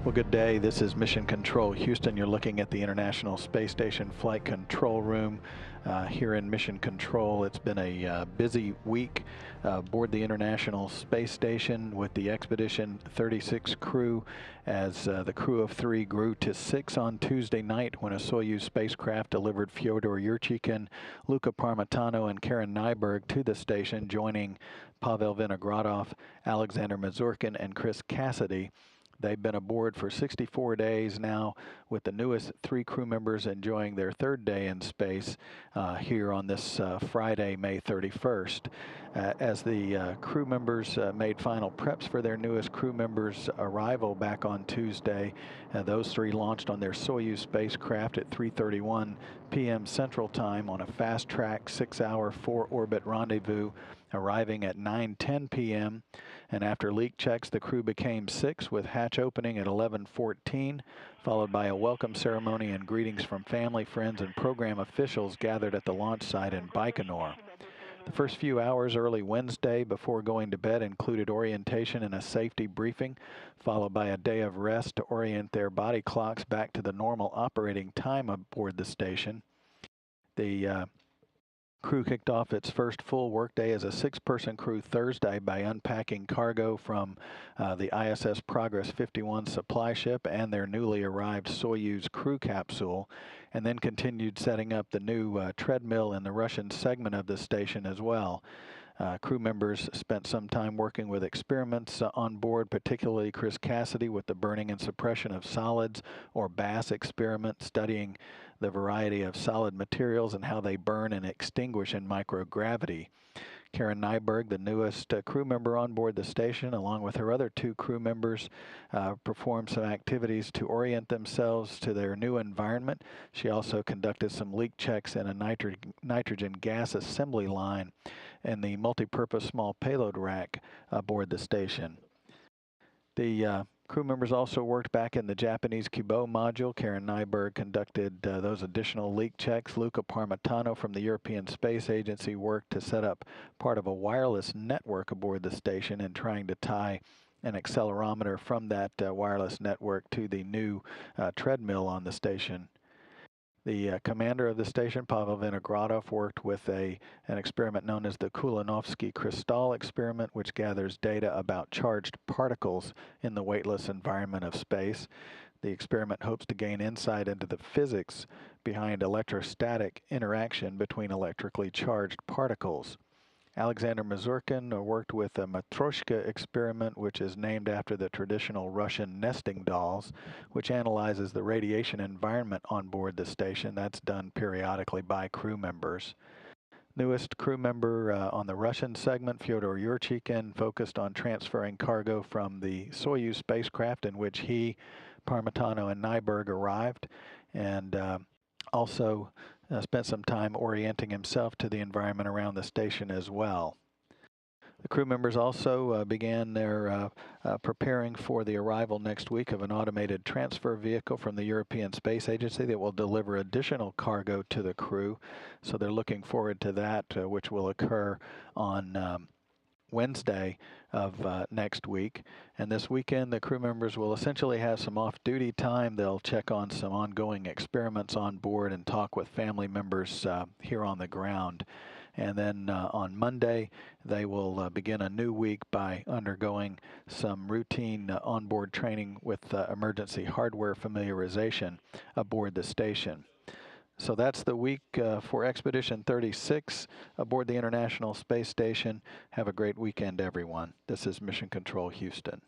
Well, good day. This is Mission Control Houston. You're looking at the International Space Station Flight Control Room here in Mission Control. It's been a busy week aboard the International Space Station with the Expedition 36 crew as the crew of 3 grew to 6 on Tuesday night when a Soyuz spacecraft delivered Fyodor Yurchikhin, Luca Parmitano, and Karen Nyberg to the station, joining Pavel Vinogradov, Alexander Mazurkin, and Chris Cassidy. They've been aboard for 64 days now, with the newest 3 crew members enjoying their 3rd day in space here on this Friday, May 31st. As the crew members made final preps for their newest crew members' arrival back on Tuesday, those 3 launched on their Soyuz spacecraft at 3:31 p.m. Central Time on a fast-track 6-hour 4-orbit rendezvous, arriving at 9:10 p.m. And after leak checks, the crew became 6 with hatch opening at 11:14, followed by a welcome ceremony and greetings from family, friends, and program officials gathered at the launch site in Baikonur. The first few hours early Wednesday before going to bed included orientation and a safety briefing, followed by a day of rest to orient their body clocks back to the normal operating time aboard the station. The crew kicked off its first full workday as a 6-person crew Thursday by unpacking cargo from the ISS Progress 51 supply ship and their newly arrived Soyuz crew capsule, and then continued setting up the new treadmill in the Russian segment of the station as well. Crew members spent some time working with experiments on board, particularly Chris Cassidy with the burning and suppression of solids, or BASS experiment, studying the variety of solid materials and how they burn and extinguish in microgravity. Karen Nyberg, the newest crew member on board the station, along with her other 2 crew members, performed some activities to orient themselves to their new environment. She also conducted some leak checks in a nitrogen gas assembly line in the multi-purpose small payload rack aboard the station. The crew members also worked back in the Japanese Kibo module. Karen Nyberg conducted those additional leak checks. Luca Parmitano from the European Space Agency worked to set up part of a wireless network aboard the station and trying to tie an accelerometer from that wireless network to the new treadmill on the station. The commander of the station, Pavel Vinogradov, worked with an experiment known as the Kulanovsky crystal experiment, which gathers data about charged particles in the weightless environment of space. The experiment hopes to gain insight into the physics behind electrostatic interaction between electrically charged particles. Alexander Mazurkin worked with a Matryoshka experiment, which is named after the traditional Russian nesting dolls, which analyzes the radiation environment on board the station. That's done periodically by crew members. Newest crew member on the Russian segment, Fyodor Yurchikhin, focused on transferring cargo from the Soyuz spacecraft in which he, Parmitano, and Nyberg arrived, and also spent some time orienting himself to the environment around the station as well. The crew members also began their preparing for the arrival next week of an automated transfer vehicle from the European Space Agency that will deliver additional cargo to the crew. So they're looking forward to that, which will occur on Wednesday of next week. And this weekend, the crew members will essentially have some off-duty time. They'll check on some ongoing experiments on board and talk with family members here on the ground. And then on Monday, they will begin a new week by undergoing some routine onboard training with emergency hardware familiarization aboard the station. So that's the week for Expedition 36 aboard the International Space Station. Have a great weekend, everyone. This is Mission Control Houston.